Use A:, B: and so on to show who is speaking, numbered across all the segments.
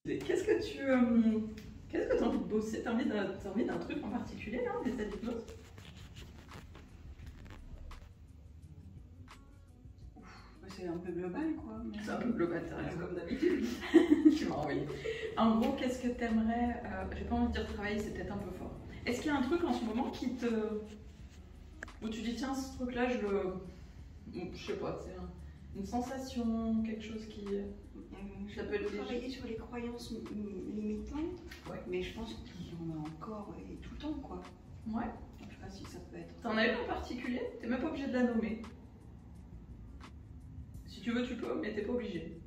A: Qu'est-ce que tu as envie de bosser? T'as envie d'un truc en particulier, là, d'état d'hypnose?
B: C'est un peu global, quoi. Mais...
A: C'est un peu global, t'as raison, comme d'habitude. Tu m'as envoyé. En gros, qu'est-ce que t'aimerais... j'ai pas envie de dire travailler, c'est peut-être un peu fort. Est-ce qu'il y a un truc en ce moment qui te... où tu dis, tiens, ce truc-là, je le... Je sais pas, c'est une sensation, quelque chose qui...
B: Ça peut travailler sur les croyances limitantes, ouais. Mais je pense qu'il y en a encore et tout le temps, quoi.
A: Ouais.
B: Je sais pas si ça peut être...
A: T'en as une en particulier? T'es même pas obligé de la nommer. Si tu veux, tu peux, mais t'es pas obligé.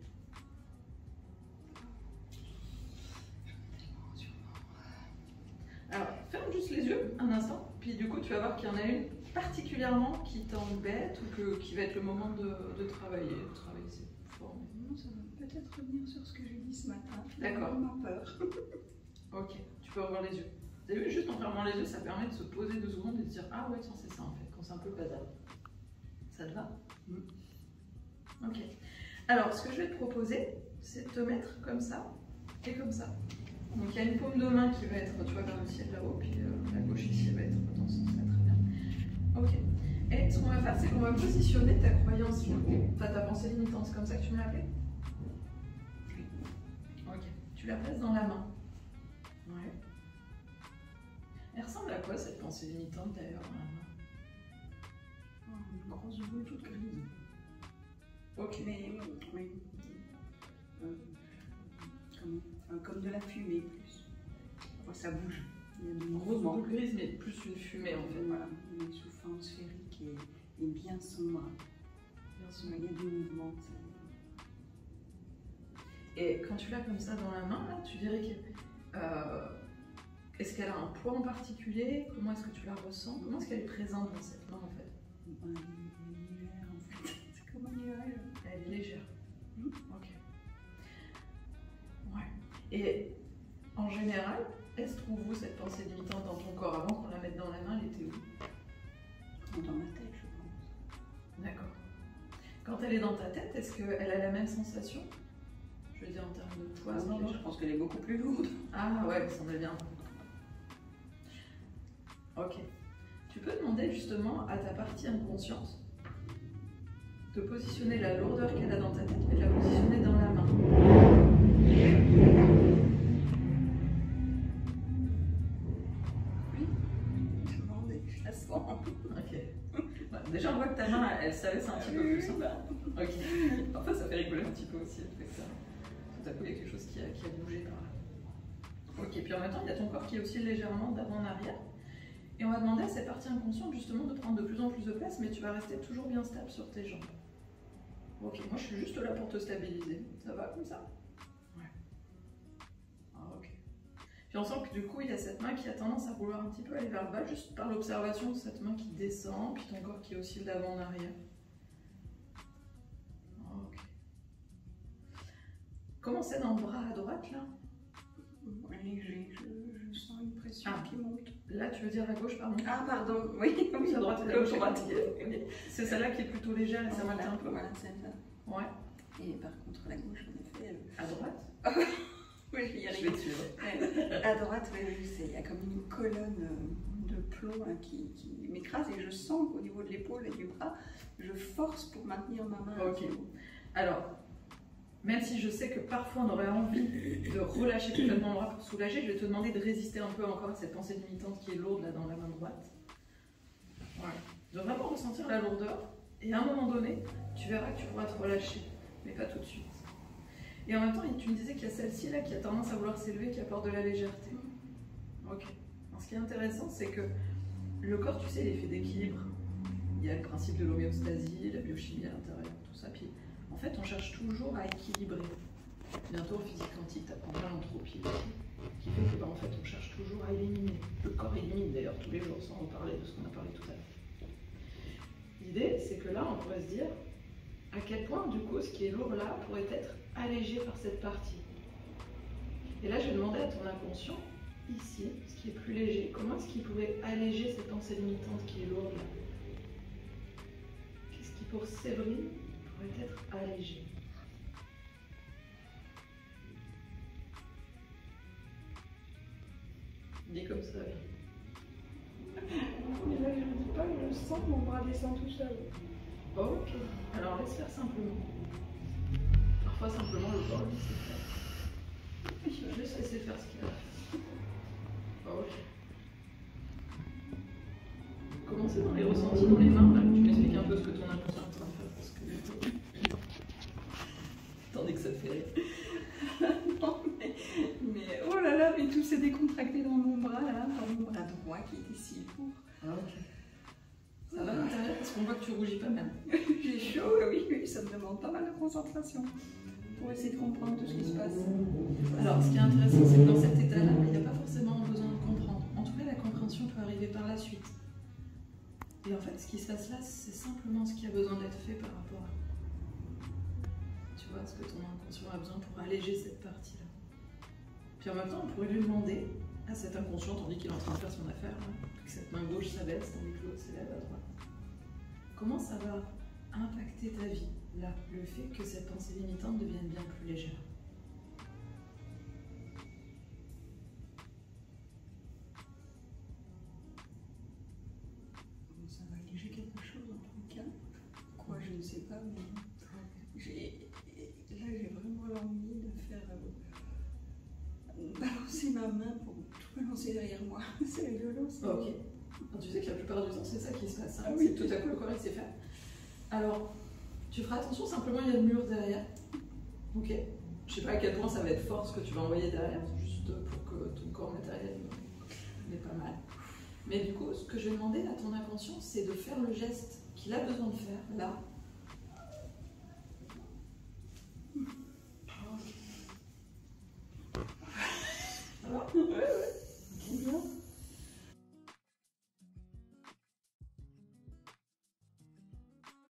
A: Alors, ferme juste les yeux un instant, puis du coup, tu vas voir qu'il y en a une particulièrement qui t'embête ou qui va être le moment de travailler. Travailler, c'est fort.
B: Non, ça va peut-être revenir sur ce que j'ai dit ce matin.
A: D'accord.
B: On a peur.
A: Ok, tu peux ouvrir les yeux. Vous avez vu, juste en fermant les yeux, ça permet de se poser 2 secondes et de se dire ah ouais, tiens, c'est ça en fait, quand c'est un peu bazar. Ça te va? Ok. Alors, ce que je vais te proposer, c'est de te mettre comme ça et comme ça. Donc, il y a une paume de main qui va être, tu vois, vers le ciel là-haut, puis la gauche ici, elle va être dans ce sens-là, très bien. Ok. Et ce qu'on va faire, c'est qu'on va positionner ta croyance là-haut, enfin ta pensée limitante, c'est comme ça que tu m'as appelé? Ok. Tu la places dans la main. Ouais. Elle ressemble à quoi cette pensée limitante d'ailleurs dans la main?
B: Une grosse boule toute grise.
A: Ok.
B: Mais oui. Comme de la fumée plus. Enfin, ça bouge. Il y a
A: une grosse boule grise, mais plus une fumée en fait.
B: Voilà, mais sous forme sphérique et bien sombre. Bien sombre, il y a du mouvement.
A: Et quand tu l'as comme ça dans la main, là, tu dirais que. Est-ce qu'elle a un poids en particulier? Comment est-ce que tu la ressens? Comment est-ce qu'elle est présente dans cette main en fait?
B: Elle est légère en fait. C'est comme un nuage.
A: Elle est légère. Ok. Ouais. Et en général, elle se trouve où cette pensée limitante dans ton corps? Avant qu'on la mette dans la main, elle était où?
B: Dans ma tête, je pense.
A: D'accord. Quand elle est dans ta tête, est-ce qu'elle a la même sensation? Je veux dire en termes de poids.
B: Non, je pense qu'elle est beaucoup plus lourde.
A: Ah ouais, ça me bien. Ok. Tu peux demander justement à ta partie inconsciente de positionner la lourdeur qu'elle a dans ta tête, mais de la positionner dans la main.
B: Oui, je demande des classements.
A: Ok. Bah, déjà, on voit que ta main, elle s'abaisse un petit peu plus. Ok. Parfois, ça fait rigoler un petit peu aussi. Tout à coup, il y a quelque chose qui a bougé par là. Ok, puis en même temps, il y a ton corps qui est aussi légèrement d'avant en arrière. Et on va demander à cette partie inconsciente justement de prendre de plus en plus de place, mais tu vas rester toujours bien stable sur tes jambes. Ok, moi je suis juste là pour te stabiliser. Ça va comme ça? Ouais. Ah, ok. Puis on sent que du coup, il y a cette main qui a tendance à vouloir un petit peu aller vers le bas, juste par l'observation de cette main qui descend, puis ton corps qui oscille d'avant en arrière. Ok. Comment c'est dans le bras à droite là?
B: Léger, je sens une pression qui monte.
A: Là, tu veux dire la gauche, pardon?
B: Ah, pardon, oui.
A: Oui, la droite et la gauche. C'est celle-là qui est plutôt légère et ça monte un peu.
B: Voilà, celle-là.
A: Ouais.
B: Et par contre, la gauche, en effet.
A: À droite?
B: Oui, je vais y
A: arriver.
B: Je vais te suivre. À droite, oui, il y a comme une colonne de plomb là, qui m'écrase et je sens qu'au niveau de l'épaule et du bras, je force pour maintenir ma main.
A: Ok. Alors, même si je sais que parfois on aurait envie de relâcher complètement le bras pour soulager, je vais te demander de résister un peu encore à cette pensée limitante qui est lourde là dans la main droite. Voilà. De vraiment ressentir la lourdeur et à un moment donné, tu verras que tu pourras te relâcher, mais pas tout de suite. Et en même temps, tu me disais qu'il y a celle-ci là qui a tendance à vouloir s'élever, qui apporte de la légèreté. Ok. Alors, ce qui est intéressant, c'est que le corps, tu sais, il est fait d'équilibre. Il y a le principe de l'homéostasie, la biochimie à l'intérieur, tout ça. Puis, en fait, on cherche toujours à équilibrer. Bientôt, en physique quantique, tu apprendras l'entropie, qui fait que, en fait, on cherche toujours à éliminer. Le corps élimine d'ailleurs tous les jours, sans reparler de ce qu'on a parlé tout à l'heure. L'idée, c'est que là, on pourrait se dire à quel point, du coup, ce qui est lourd là pourrait être allégé par cette partie. Et là, je vais demander à ton inconscient, ici, ce qui est plus léger, comment est-ce qu'il pourrait alléger cette pensée limitante qui est lourde là? Qu'est-ce qui, pour Séverine, pourrait être allégé? Dis comme ça.
B: Mais là, je ne dis pas, je sens que mon bras descend tout seul.
A: Ok. Alors laisse faire simplement. Parfois simplement le corps lui sait faire. Je vais juste laisser faire ce qu'il a à faire. Ok. Commencez dans les ressentis dans les mains. Là. Tu m'expliques un peu ce que ton inconscient est en train de faire. Parce que... Attendez que ça te fait rire.
B: Non, mais oh là là, mais tout s'est décontracté dans mon bras là, dans mon bras droit qui était si lourd.
A: Ah, ok. Ça va à l'intérieur parce qu'on voit que tu rougis pas mal.
B: J'ai chaud, oui, ça me demande pas mal de concentration pour essayer de comprendre tout ce qui se passe.
A: Alors, ce qui est intéressant, c'est que dans cet état-là, il n'y a pas forcément besoin de comprendre. En tout cas, la compréhension peut arriver par la suite. Et en fait, ce qui se passe là, c'est simplement ce qui a besoin d'être fait par rapport à... Tu vois, ce que ton inconscient a besoin pour alléger cette partie-là. Puis en même temps, on pourrait lui demander à cet inconscient, tandis qu'il est en train de faire son affaire, là, que cette main gauche s'abaisse, tandis que l'autre s'élève à droite. Comment ça va impacter ta vie, là, le fait que cette pensée limitante devienne bien plus légère?
B: Ça va alléger quelque chose en tout cas. Quoi, je ne sais pas, mais là j'ai vraiment l'envie de faire balancer ma main pour tout balancer derrière moi. C'est rigolo ça.
A: Ok. Alors, tu sais que la plupart du temps, c'est ça qui se passe. Hein.
B: Ah oui.
A: C'est que tout à coup, le corps il s'est fait. Alors, tu feras attention, simplement, il y a le mur derrière. Ok. Je sais pas à quel point ça va être fort ce que tu vas envoyer derrière, juste pour que ton corps matériel n'est pas mal. Mais du coup, ce que je vais demander à ton inconscient, c'est de faire le geste qu'il a besoin de faire, là. Ça va ?